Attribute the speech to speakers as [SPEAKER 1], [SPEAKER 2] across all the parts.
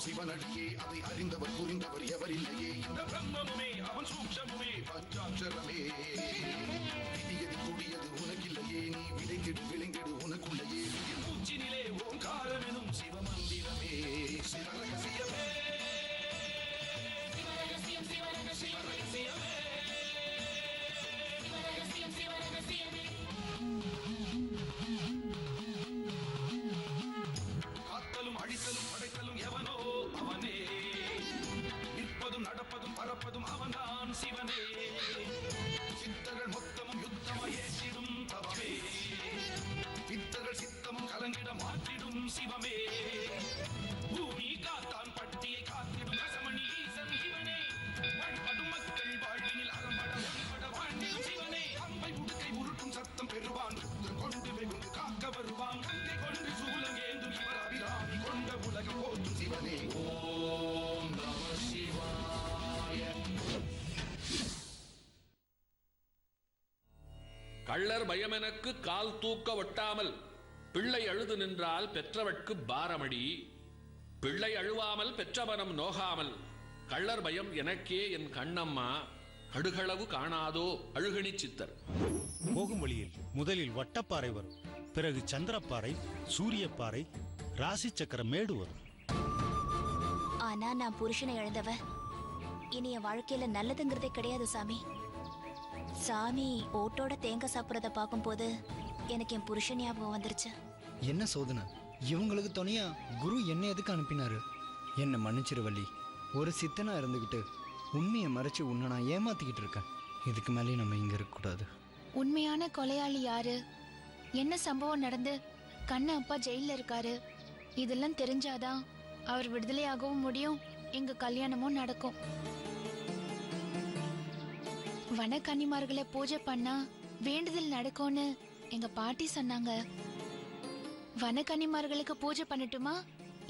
[SPEAKER 1] எல்லாம் சிவனடியே அதை அறிந்தவர் புரிந்தவர் எவரில்லையே இந்த பிரம்மமுமே அவன் சூக்ஷமுமே பஞ்சாட்சரமே விதியது கூடியது உனக்கில்லையே நீ விளைங்கிடு விளைங்கிடு உனக்குள்ளையே மூச்சினிலே ஓங்காரமெனும் சிவமந்திரமே சிவரகசியமே சிவரகசியம் சிவரகசியமே சிவரகசியம் சிவரகசியமே காத்தலும் அழித்தலும் படைத்தலும் எவனோ அவனே நிற்பதும் நடப்பதும் பறப்பதும் அவன்தான் சிவனே சித்தர்கள் மொத்தமும் யுத்தமாய் ஏற்றிடும் தவமே சித்தர்கள் சித்தமும் கலங்கிட மாற்றிடும் சிவமே பூமி காத்தான் பட்டியை காத்திடும் ரசமணி ஈசன் சிவனே வாழ்படும் மக்கள் வாழ்வினில் அறம்பட ஒளிபட வாழ்ந்திடும் சிவனே அம்பை உடுக்கை உருட்டும் சத்தம் பெறுவான் கொண்டு வெகுண்டு காக்க வருவான் கங்கை கொண்டு சூலங்கேந்தும் இவர் அபிராமி கொண்ட உலகம் போற்றும் சிவனே ஓம் நம சிவாய.
[SPEAKER 2] கள்ளர் பயமெனக்கு கால் தூக்க ஒட்டாமல் பிள்ளை அழுது நின்றால் பெற்றவட்கு பாரமடி பிள்ளை அழுவாமல் பெற்றவனம் நோகாமல் கள்ளர் பயம் எனக்கே என் கண்ணம்மா கடுகளவு காணாதோ அழுகணி சித்தர்.
[SPEAKER 3] போகும் வழியில் முதலில் வட்டப்பாறை வரும், பிறகு சந்திரப்பாறை, சூரியப்பாறை, ராசி சக்கர மேடு வரும்.
[SPEAKER 4] ஆனா நான் புருஷனை இழந்தவ இனி என் வாழ்க்கையில நல்லதுங்கிறதே கிடையாது சாமி. சாமி ஓட்டோட தேங்காய் சாப்பிட்றத பார்க்கும்போது எனக்கு என் புருஷன் ஞாபகம் வந்துருச்சு.
[SPEAKER 5] என்ன சோதனை, இவங்களுக்கு துணையா குரு என்ன எதுக்கு அனுப்பினாரு? என்ன மன்னிச்சிரு வள்ளி, ஒரு சித்தனா இருந்துகிட்டு உண்மையை மறைச்சு உன்னை நான் ஏமாத்திக்கிட்டு இருக்கேன். இதுக்கு மேலே நம்ம இங்க இருக்கக்கூடாது.
[SPEAKER 6] உண்மையான கொலையாளி யாரு, என்ன சம்பவம் நடந்து கண்ண அப்பா ஜெயில இருக்காரு, இதெல்லாம் தெரிஞ்சாதான் அவர் விடுதலையாகவும் முடியும், எங்க கல்யாணமும் நடக்கும். வனக்கன்னிமார்களை பூஜை பண்ணா வேண்டுதல் நடக்கும்னு எங்க பாட்டி சொன்னாங்க. வனக்கன்னிமார்களுக்கு பூஜை பண்ணட்டுமா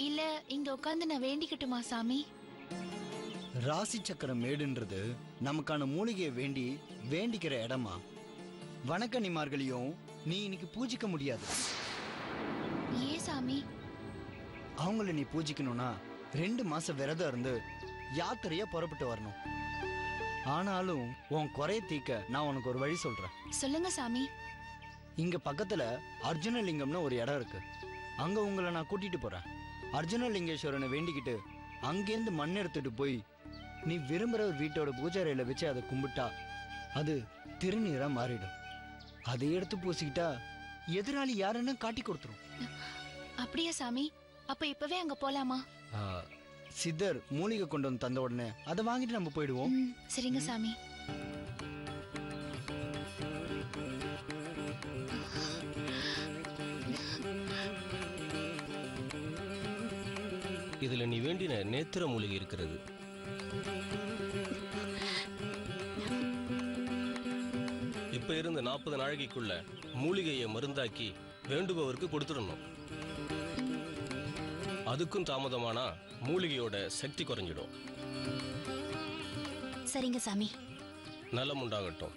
[SPEAKER 6] இல்ல இங்க உட்கார்ந்து நான் வேண்டிக்கட்டுமா சாமி?
[SPEAKER 5] ராசி சக்கர மேடுன்றது நமக்கான மூலிகையை வேண்டிக்கிற இடமா? வனக்கன்னிமார்களையும் நீ இன்னைக்கு பூஜிக்க முடியாது.
[SPEAKER 6] ஏன் சாமி?
[SPEAKER 5] அவங்கள நீ பூஜிக்கணும்னா 2 மாசம் விரதம் இருந்து யாத்திரையா புறப்பட்டு வரணும். ஆனாலும் உன் குறைய தீக்க நான் உனக்கு ஒரு வழி சொல்றேன்.
[SPEAKER 6] சொல்லுங்க சாமி.
[SPEAKER 5] இங்க பக்கத்துல அர்ஜுனலிங்கம்னு ஒரு இடம் இருக்கு. அங்க உங்களை நான் கூட்டிட்டு போறேன். அர்ஜுனலிங்கேஸ்வரனை வேண்டிக்கிட்டு அங்கேருந்து மண் எடுத்துட்டு போய் நீ விரும்புற வீட்டோட பூஜாரையில வச்சு அதை கும்பிட்டா அது திருநீரா மாறிடும். அதை எடுத்து பூசிக்கிட்டா எதிராளி யாருன்னு காட்டி கொடுத்துரும்.
[SPEAKER 6] அப்படியா சாமி? அப்ப இப்பவே அங்க போலாமா?
[SPEAKER 5] சித்தர் மூலிகை கொண்டு வந்து தந்த உடனே அதை வாங்கிட்டு நம்ம போயிடுவோம்.
[SPEAKER 6] சரிங்க சாமி.
[SPEAKER 7] இதுல நீ வேண்டின நேத்திர மூலிகை இருக்கிறது. இப்ப இருந்து 40 நாளைக்குள்ள மூலிகையை மருந்தாக்கி வேண்டுபவருக்கு கொடுத்துடணும். அதுக்கும் தாமதமானா மூலிகையோட சக்தி குறைஞ்சிடும்.
[SPEAKER 4] சரிங்க சாமி.
[SPEAKER 7] நலம் உண்டாகட்டும்.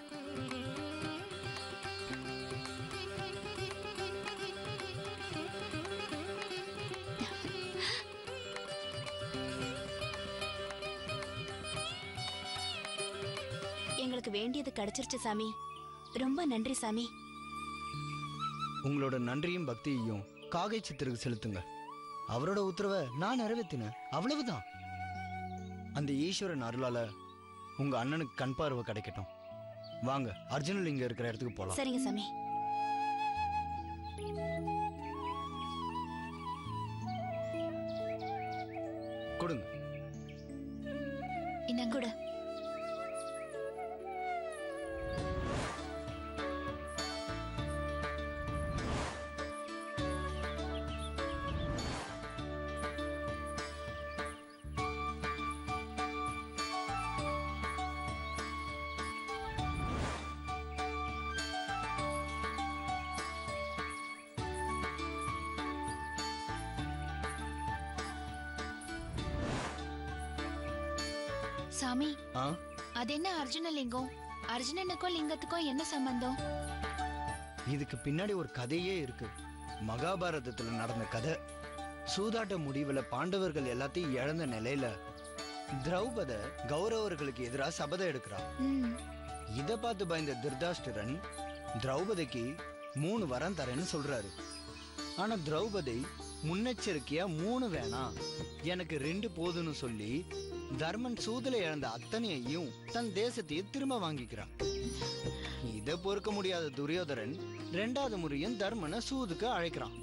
[SPEAKER 4] எங்களுக்கு வேண்டியது கிடைச்சிருச்சு சாமி. ரொம்ப நன்றி சாமி.
[SPEAKER 5] உங்களோட நன்றியும் பக்தியையும் காகை சித்தருக்கு செலுத்துங்க. அவரோட உத்தரவை நான் நிறைவேற்றினேன், அவ்வளவுதான். அந்த ஈஸ்வரன் அருளால உங்க அண்ணனுக்கு கண் பார்வை கிடைக்கட்டும். வாங்க அர்ஜுனலிங்கம் இருக்கிற இடத்துக்கு போலாம்.
[SPEAKER 4] சரிங்க சாமி.
[SPEAKER 5] கொடுங்க.
[SPEAKER 6] இந்தாங்க.
[SPEAKER 4] கொடு.
[SPEAKER 6] சாமி, அது என்ன அர்ஜுனலிங்கம்? அர்ஜுனனுக்கும் லிங்கத்துக்கும் என்ன சம்பந்தம்?
[SPEAKER 5] இதுக்கு பின்னாடி ஒரு கதையே இருக்கு. மகாபாரதத்துல நடந்த கதை. சூதாட்ட முடிவுல பாண்டவர்கள் எல்லாத்தையும் இழந்த நிலையில திரௌபத கௌரவர்களுக்கு எதிராக சபதம் எடுக்கிறான். இத பார்த்து பயந்த திருதாஷ்டிரன் திரௌபதிக்கு 3 வரம் தரேன்னு சொல்றாரு. ஆனா திரௌபதி முன்னெச்சரிக்கையா 3 வேணாம், எனக்கு 2 போதுன்னு சொல்லி தர்மன் சூதுல இழந்த அத்தனையையும் தன் தேசத்தையும் திரும்ப வாங்கிக்கிறான். இதை பொறுக்க முடியாத துரியோதரன் 2வது முறையும் தர்மனை சூதுக்கு அழைக்கிறான்.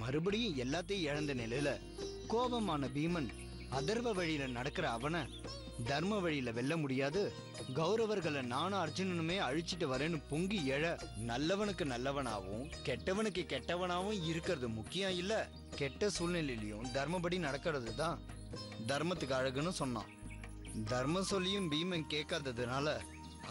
[SPEAKER 5] மறுபடியும் எல்லாத்தையும் இழந்த நிலையில கோபமான பீமன் அதர்வ வழியில நடக்கிற அவனை தர்ம வழியில வெல்ல முடியாது, கௌரவர்களை நானும் அர்ஜுனனுமே அழிச்சிட்டு வரேன்னு பொங்கி எழ, நல்லவனுக்கு நல்லவனாவும் கெட்டவனுக்கு கெட்டவனாவும் இருக்கிறது முக்கியம் இல்ல, கெட்ட சூழ்நிலையிலையும் தர்மபடி நடக்கிறது தான் தர்மத்துக்கு அழகுன்னு சொன்னான். தர்மம் சொல்லியும் பீமன் கேட்காததுனால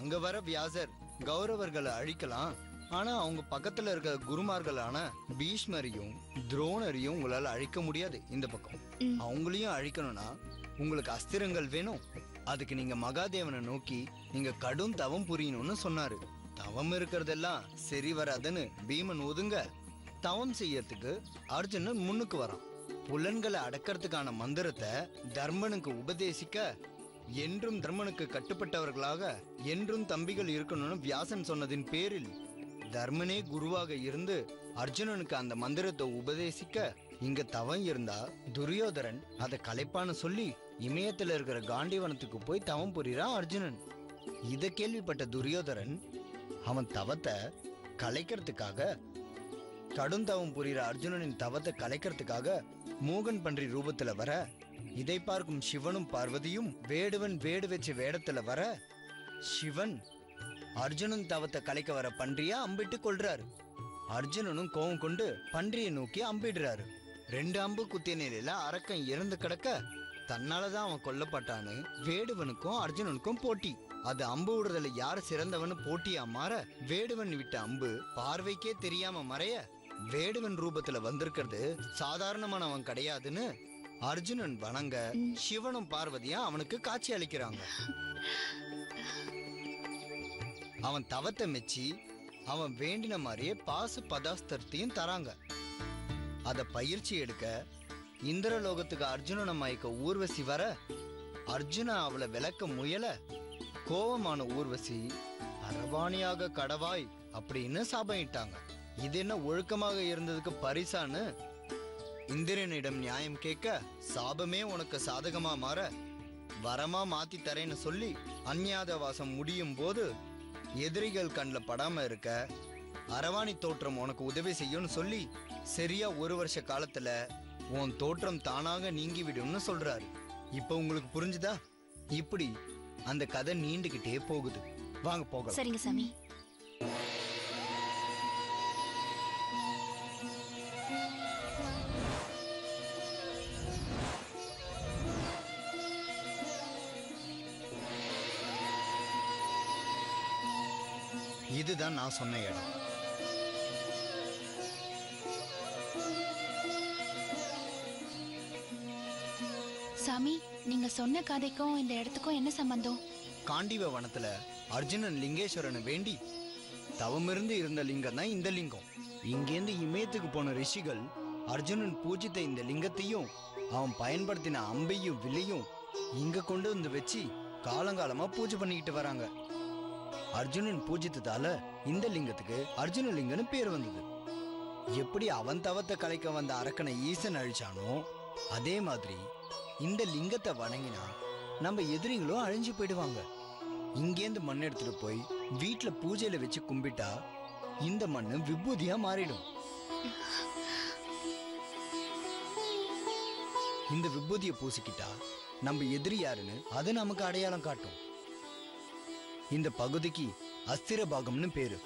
[SPEAKER 5] அங்க வர வியாசர் கௌரவர்களை அழிக்கலாம், ஆனா அவங்க பக்கத்துல இருக்க குருமார்களான பீஷ்மரையும் துரோணரையும் உங்களால அழிக்க முடியாது. இந்த பக்கம் அவங்களையும் அழிக்கணும்னா உங்களுக்கு அஸ்திரங்கள் வேணும். அதுக்கு நீங்க மகாதேவனை நோக்கி நீங்க கடும் தவம் புரியணும்னு சொன்னாரு. தவம் இருக்கிறதெல்லாம் சரி வராதுன்னு பீமன் ஒதுங்க, தவம் செய்யறதுக்கு அர்ஜுனன் முன்னுக்கு வரான். புலன்களை அடக்கிறதுக்கான மந்திரத்தை தர்மனுக்கு உபதேசிக்க, என்றும் தர்மனுக்கு கட்டுப்பட்டவர்களாக என்றும் தம்பிகள் இருக்கணும்னு வியாசன் சொன்னதின் பேரில் தர்மனே குருவாக இருந்து அர்ஜுனனுக்கு அந்த மந்திரத்தை உபதேசிக்க, இங்க தவம் இருந்தா துரியோதரன் அதை கலைப்பான்னு சொல்லி இமயத்துல இருக்கிற காண்டிவனத்துக்கு போய் தவம் புரிறான் அர்ஜுனன். இத கேள்விப்பட்ட துரியோதரன் அவன் தவத்தை கலைக்கிறதுக்காக, கடுந்தவம் புரிகிற அர்ஜுனனின் தவத்தை கலைக்கிறதுக்காக மூகன் பன்றி ரூபத்துல வர, இதை பார்க்கும் சிவனும் பார்வதியும் வேடுவன் வேடு வச்ச வேடத்துல வர, சிவன் அர்ஜுனன் தவத்தை கலைக்க வர பன்றியா அம்பிட்டு கொள்றாரு. அர்ஜுனனும் கோவம் கொண்டு பன்றியை நோக்கி அம்பிடுறாரு. 2 அம்பு குத்திய நிலையில அரக்கன் இறந்து கிடக்க, தன்னாலதான் அவன் கொல்லப்பட்டான்னு வேடுவனுக்கும் அர்ஜுனனுக்கும் போட்டி. அது அம்பு விடுறதுல யார் சிறந்தவனு போட்டியா மாற, வேடுவன் விட்ட அம்பு பார்வைக்கே தெரியாம மறைய, வேடுவன் ரூபத்துல வந்திருக்கிறது சாதாரணமானவன் கிடையாதுன்னு அர்ஜுனன் வணங்க, சிவனும் பார்வதியும் அவனுக்கு காட்சி அளிக்கிறாங்க. அவன் தவத்தை மெச்சி அவன் வேண்டின மாதிரியே பாசு பதாஸ்திரத்தையும் தராங்க. அத பயிற்சி எடுக்க இந்திரலோகத்துக்கு அர்ஜுனனை மயக்க ஊர்வசி வர, அர்ஜுனா அவளை விளக்க முயல, கோபமான ஊர்வசி அரவாணியாக கடவாய் அப்படின்னு சாபமிட்டாங்க. இது என்ன ஒழுக்கமாக இருந்ததுக்கு பரிசான்னு இந்திரனிடம் நியாயம் கேட்க, சாபமே உனக்கு சாதகமா மாற வரமா மாத்தி தரேன்னு சொல்லி அந்நியாதவாசம் முடியும் போது எதிரிகள் கண்ணில் படாம இருக்க அரவாணி தோற்றம் உனக்கு உதவி செய்யும்னு சொல்லி சரியா 1 வருஷ காலத்துல உன் தோற்றம் தானாக நீங்கிவிடும்னு சொல்றாரு. இப்ப உங்களுக்கு புரிஞ்சுதா? இப்படி அந்த கதை நீண்டுகிட்டே போகுது. வாங்க போகலாம்.
[SPEAKER 4] சரிங்க சாமி.
[SPEAKER 5] இதுதான் நான் சொன்ன இடம்.
[SPEAKER 6] சாமி, நீங்க சொன்ன கதைக்கும் இந்த இடத்துக்கும் என்ன சம்பந்தம்?
[SPEAKER 5] காண்டிவ வனத்துல அர்ஜுனன் லிங்கேஸ்வரனை வேண்டி தவமிருந்து இருந்த லிங்கம் தான் இந்த லிங்கம். இங்கேருந்து இமயத்துக்கு போன ரிஷிகள் அர்ஜுனன் பூஜித்த இந்த லிங்கத்தையும் அவன் பயன்படுத்தின அம்பையும் வில்லையும் இங்க கொண்டு வந்து வச்சு காலங்காலமா பூஜை பண்ணிக்கிட்டு வராங்க. அர்ஜுனன் பூஜித்ததால இந்த லிங்கத்துக்கு அர்ஜுன லிங்கன்னு பேர் வந்தது. எப்படி அவன் தவத்தை கலைக்க வந்த அரக்கனை ஈசன் அழிச்சானோ அதே மாதிரி இந்த லிங்கத்தை வணங்கினா நம்ம எதிரிகளும் அழிஞ்சு போயிடுவாங்க. இங்கேருந்து மண் எடுத்துட்டு போய் வீட்டுல பூஜையில வச்சு கும்பிட்டா இந்த மண்ணு விபூதியா மாறிடும். இந்த விபூதியை பூசிக்கிட்டா நம்ம எதிரி யாருன்னு அது நமக்கு அடையாளம் காட்டும். இந்த பகுதிக்கு அஸ்திர பாகம்னு பேரு.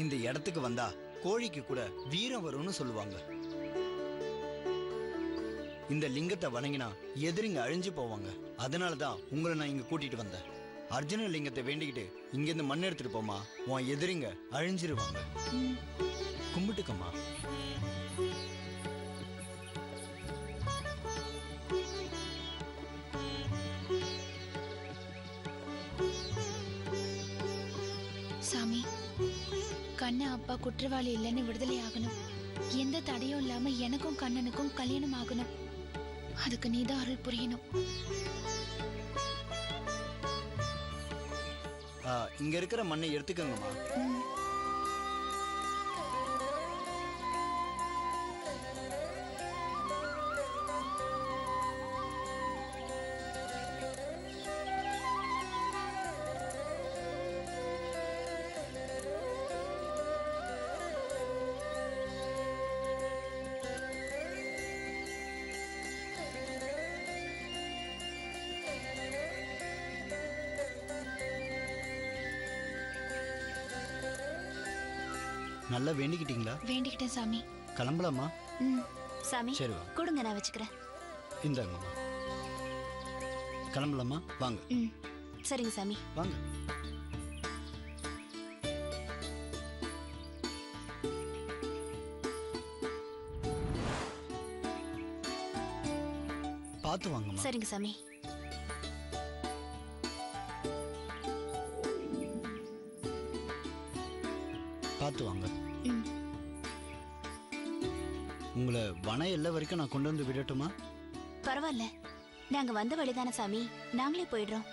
[SPEAKER 5] இந்த இடத்துக்கு வந்தா கோழிக்கு கூட வீரம் வரும்னு சொல்லுவாங்க. இந்த லிங்கத்தை வணங்கினா எதிரிங்க அழிஞ்சு போவாங்க. அதனாலதான் உங்களை நான் இங்க கூட்டிட்டு வந்தேன். அர்ஜுன லிங்கத்தை வேண்டிக்கிட்டு இங்கிருந்து மண் எடுத்துட்டு போமா, உன் எதிரிங்க அழிஞ்சிருவாங்க. கும்பிட்டுக்கம்மா.
[SPEAKER 6] சாமி, கண்ணா அப்பா குற்றவாளி இல்லைன்னு விடுதலை ஆகணும். எந்த தடையும் இல்லாம எனக்கும் கண்ணனுக்கும் கல்யாணம் ஆகணும். அதுக்கு நீதான் அருள் புரியணும்.
[SPEAKER 5] இங்க இருக்கிற மண்ணை எடுத்துக்கங்கம்மா. நல்லா வேண்டிக்கிட்டீங்களா?
[SPEAKER 6] வேண்டிக்கிட்டேன் சாமி.
[SPEAKER 5] கிளம்பலாமா?
[SPEAKER 4] சாமி
[SPEAKER 5] சரி வா.
[SPEAKER 4] கொடுங்க, நான் வச்சுக்கிறேன்.
[SPEAKER 5] இந்தாங்கம்மா. கிளம்பலாமா? வாங்க.
[SPEAKER 4] சரிங்க சாமி,
[SPEAKER 5] வாங்க. பார்த்து வாங்கம்மா.
[SPEAKER 4] சரிங்க சாமி.
[SPEAKER 5] பார்த்து வாங்க. உங்களை வன எல்லை வரைக்கும் நான் கொண்டு வந்து விடட்டுமா?
[SPEAKER 4] பரவாயில்ல, நாங்க வந்த வழிதானே சாமி, நாங்களே போயிடுறோம்.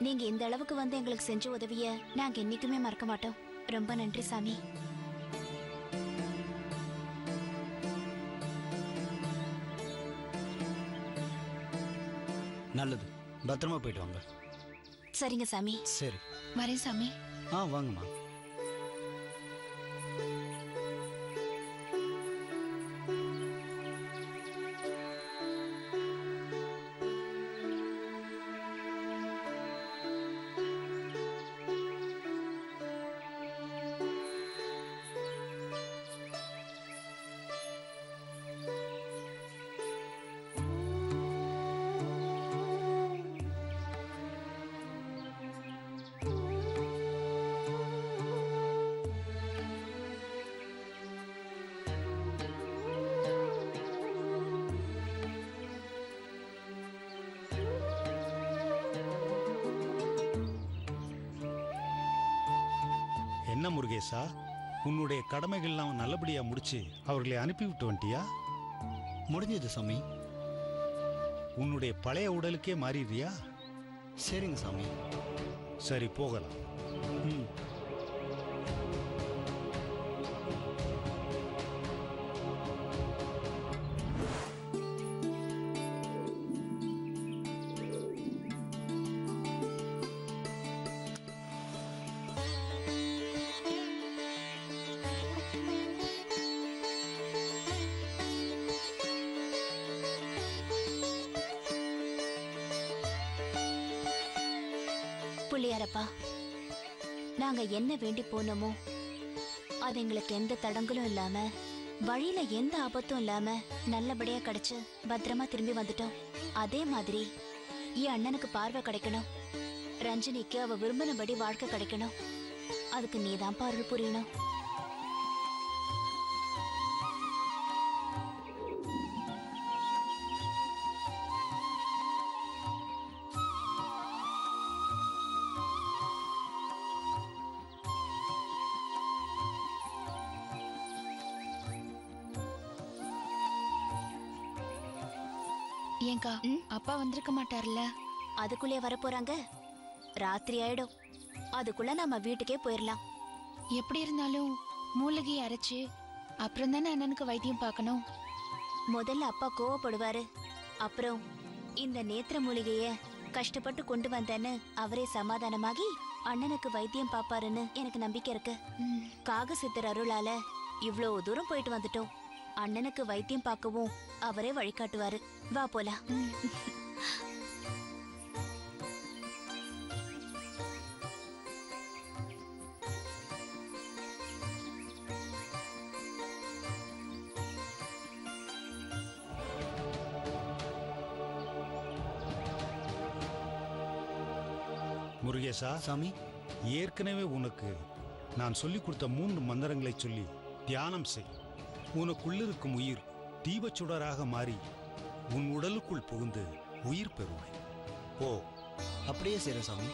[SPEAKER 4] நீங்க இந்த அளவுக்கு வந்து எங்களுக்கு செஞ்ச உதவிய நாங்க என்னைக்குமே மறக்க மாட்டோம். ரொம்ப நன்றி சாமி.
[SPEAKER 5] நல்லது, பத்திரமா போயிட்டு வாங்க.
[SPEAKER 4] சரிங்க சாமி.
[SPEAKER 5] சரி
[SPEAKER 6] வரேன் சாமி.
[SPEAKER 5] வாங்கம்மா.
[SPEAKER 3] என்ன முருகேசா, உன்னுடைய கடமைகள்லாம் நல்லபடியா முடிச்சு அவர்களை அனுப்பிவிட்டு வந்துட்டியா?
[SPEAKER 5] முடிஞ்சது சாமி.
[SPEAKER 3] உன்னுடைய பழைய உடலுக்கே மாறிடுறியா?
[SPEAKER 5] சரிங்க சாமி.
[SPEAKER 3] சரி, போகலாம்.
[SPEAKER 4] புள்ளியாரப்பா, நாங்க என்ன வேண்டி போனோமோ அது எங்களுக்கு எந்த தடங்களும் இல்லாம, வழியில எந்த ஆபத்தும் இல்லாம நல்லபடியா கிடைச்சு பத்திரமா திரும்பி வந்துட்டோம். அதே மாதிரி என் அண்ணனுக்கு பார்வை கிடைக்கணும், ரஞ்சினிக்கு அவ விரும்பினபடி வாழ்க்கை கிடைக்கணும். அதுக்கு நீதான் அருள் புரியணும்.
[SPEAKER 6] ஏங்கா, அப்பா வந்திருக்க மாட்டார்ல?
[SPEAKER 4] அதுக்குள்ளே வரப்போறாங்க. ராத்திரி ஆயிடும். அதுக்குள்ள நம்ம வீட்டுக்கே போயிடலாம்.
[SPEAKER 6] எப்படி இருந்தாலும் மூலிகை அரைச்சு அப்புறம் தானே அண்ணனுக்கு வைத்தியம் பார்க்கணும்.
[SPEAKER 4] முதல்ல அப்பா கோவப்படுவாரு. அப்புறம் இந்த நேத்திர மூலிகைய கஷ்டப்பட்டு கொண்டு வந்தேன்னு அவரே சமாதானமாகி அண்ணனுக்கு வைத்தியம் பாப்பாருன்னு எனக்கு நம்பிக்கை இருக்கு. காக சித்தர் அருளால இவ்வளோ தூரம் போயிட்டு வந்துட்டோம். அண்ணனுக்கு வைத்தியம் பார்க்கவும் அவரே வழிகாட்டுவாரு. வா போலாம்.
[SPEAKER 3] முருகேசா
[SPEAKER 5] சாமி,
[SPEAKER 3] ஏற்கனவே உனக்கு நான் சொல்லிக் கொடுத்த 3 மந்திரங்களை சொல்லி தியானம் செய். உனக்குள்ளிருக்கும் உயிர் தீபச்சுடராக மாறி உன் உடலுக்குள் புகுந்து உயிர் பெறுவாய். போ.
[SPEAKER 5] அப்படியே செய்றேன் சாமி.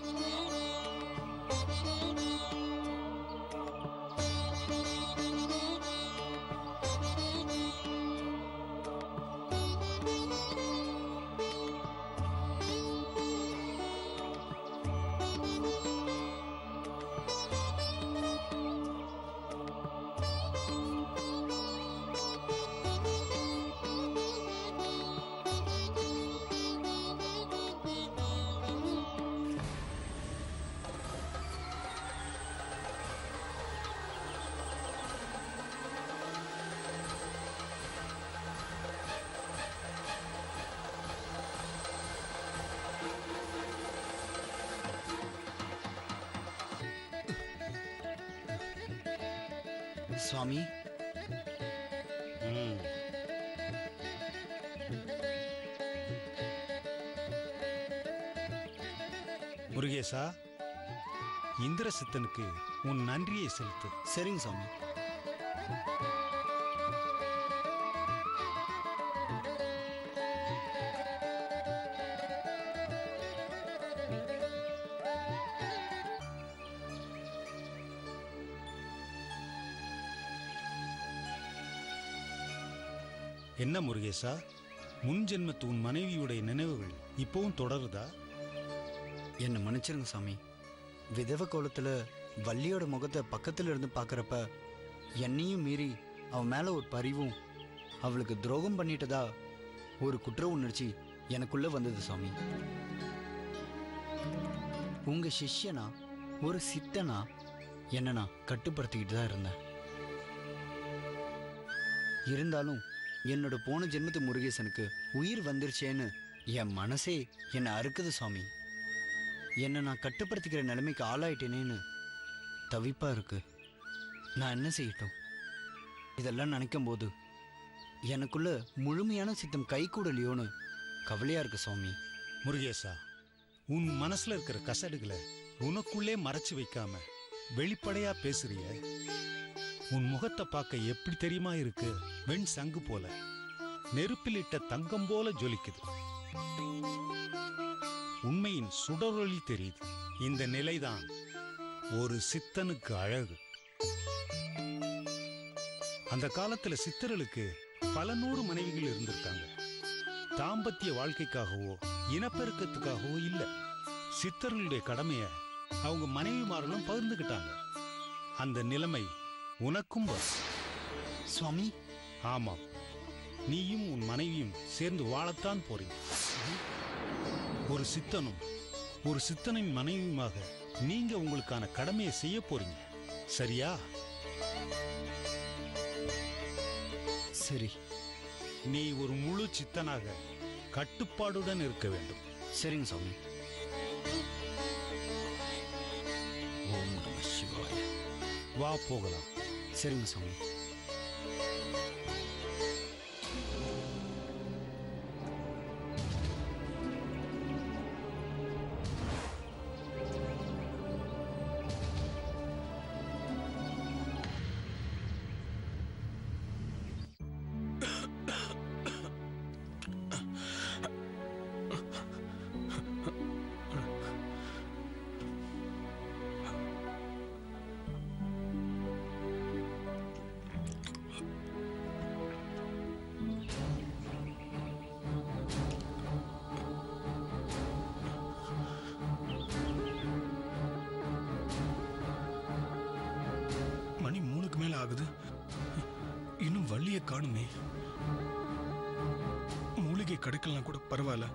[SPEAKER 5] சுவாமி,
[SPEAKER 3] ம். முருகேசா, இந்திரசித்தனுக்கு உன் நன்றியை செலுத்து.
[SPEAKER 5] சரிங்க சுவாமி.
[SPEAKER 3] என்ன முருகேசா, முன் ஜென்மத்து உன் மனைவியுடைய நினைவுகள் இப்பவும் தொடருதா?
[SPEAKER 5] என்னை மன்னிச்சிருங்க சாமி. விதவ கோலத்துல வள்ளியோட முகத்தை பக்கத்துல இருந்து பார்க்கறப்ப என்னையும் மீறி அவன் மேல ஒரு பரிவும், அவளுக்கு துரோகம் பண்ணிட்டதா ஒரு குற்ற உணர்ச்சி எனக்குள்ள வந்தது சாமி. உங்க சிஷ்யனா, ஒரு சித்தனா என்ன நான் கட்டுப்படுத்திக்கிட்டு தான் இருந்தேன். இருந்தாலும் என்னோட போன ஜென்மத்து முருகேசனுக்கு உயிர் வந்துருச்சேன்னு என் மனசே என்னை அறுக்குது சாமி. என்னை நான் கட்டுப்படுத்திக்கிற நிலைமைக்கு ஆளாயிட்டேனேன்னு தவிப்பா இருக்கு. நான் என்ன செய்யட்டும்? இதெல்லாம் நினைக்கும் போது எனக்குள்ள முழுமையான சித்தம் கை கூடலையோன்னு கவலையா இருக்கு சுவாமி.
[SPEAKER 3] முருகேசா, உன் மனசுல இருக்கிற கசடுகளை உனக்குள்ளே மறைச்சு வைக்காம வெளிப்படையா பேசுறிய. உன் முகத்தை பார்க்க எப்படி தெரியுமா இருக்கு? வெண் சங்கு போல, நெருப்பில் இட்ட தங்கம் போல ஜொலிக்குது. உண்மையின் சுடரொளி தெரியுது. இந்த நிலைதான் ஒரு சித்தனுக்கு அழகு. அந்த காலத்துல சித்தர்களுக்கு பல நூறு மனைவிகள் இருந்திருக்காங்க. தாம்பத்திய வாழ்க்கைக்காகவோ இனப்பெருக்கத்துக்காகவோ இல்ல. சித்தர்களுடைய கடமைய அவங்க மனைவிமார்களும் பகிர்ந்துகிட்டாங்க. அந்த நிலைமை உனக்கும் வரும்
[SPEAKER 5] சுவாமி.
[SPEAKER 3] ஆமாம், நீயும் உன் மனைவியும் சேர்ந்து வாழத்தான் போறீங்க. ஒரு சித்தனும் ஒரு சித்தனின் மனைவியுமாக நீங்க உங்களுக்கான கடமையை செய்ய போறீங்க. சரியா?
[SPEAKER 5] சரி.
[SPEAKER 3] நீ ஒரு முழு சித்தனாக கட்டுப்பாடுடன் இருக்க வேண்டும்.
[SPEAKER 5] சரிங்க சுவாமி. ஓம் நம சிவாய.
[SPEAKER 3] வா போகலாம்.
[SPEAKER 5] சரிங்க சுவாமி.
[SPEAKER 8] மணி 3க்கு மேல ஆகுது, இன்னும் வள்ளியை காணுமே. மூலிகை கிடைக்கலாம் கூட பரவாயில்ல,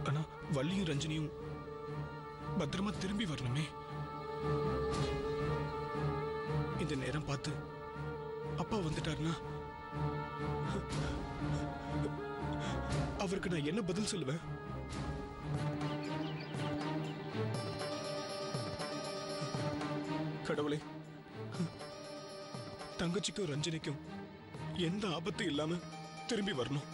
[SPEAKER 8] ஆனா வள்ளியும் ரஞ்சனியும் பத்திரமா திரும்பி வரணுமே. இந்த நேரம் பார்த்து அப்பா வந்துட்டாருன்னா அவருக்கு நான் என்ன பதில் சொல்லுவேன்? கடவுளே, தங்கச்சிக்கும் ரஞ்சனிக்கும் எந்த ஆபத்து இல்லாம திரும்பி வரணும்.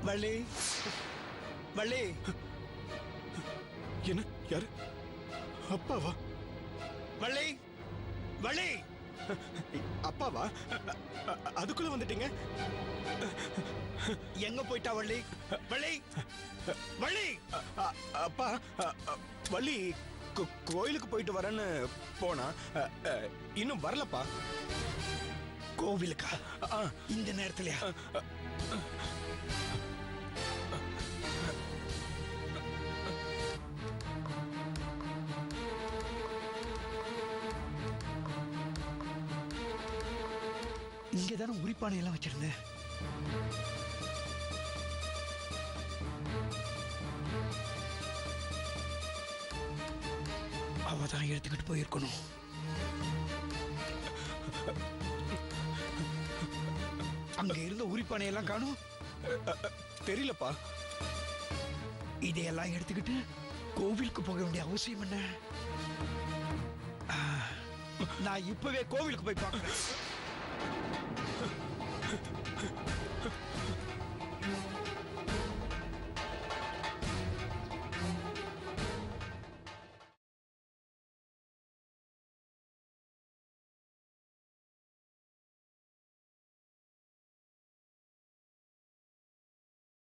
[SPEAKER 5] வள்ளி, வள்ளி.
[SPEAKER 8] என்ன? யாரு? அப்பாவா?
[SPEAKER 5] வள்ளி, வள்ளி.
[SPEAKER 8] அப்பாவா? அதுக்குள்ள வந்துட்டீங்க?
[SPEAKER 5] எங்க போயிட்டா வள்ளி? வள்ளி, வள்ளி.
[SPEAKER 8] அப்பா, வள்ளி கோயிலுக்கு போயிட்டு வரேன்னு போனா, இன்னும் வரலப்பா.
[SPEAKER 5] கோவிலுக்கா? இந்த நேரத்திலயா? இங்கதானே உரிப்பானை எல்லாம் வச்சிருந்தேன். அவதான் எடுத்துக்கிட்டு போயிருக்கணும்.
[SPEAKER 9] அங்க இருந்த உரிப்பானையெல்லாம் காணும்.
[SPEAKER 8] தெரியலப்பா.
[SPEAKER 9] இதையெல்லாம் எடுத்துக்கிட்டு கோவிலுக்கு போக வேண்டிய அவசியம் என்ன? நான் இப்பவே கோவிலுக்கு போய் பார்க்கிறேன்.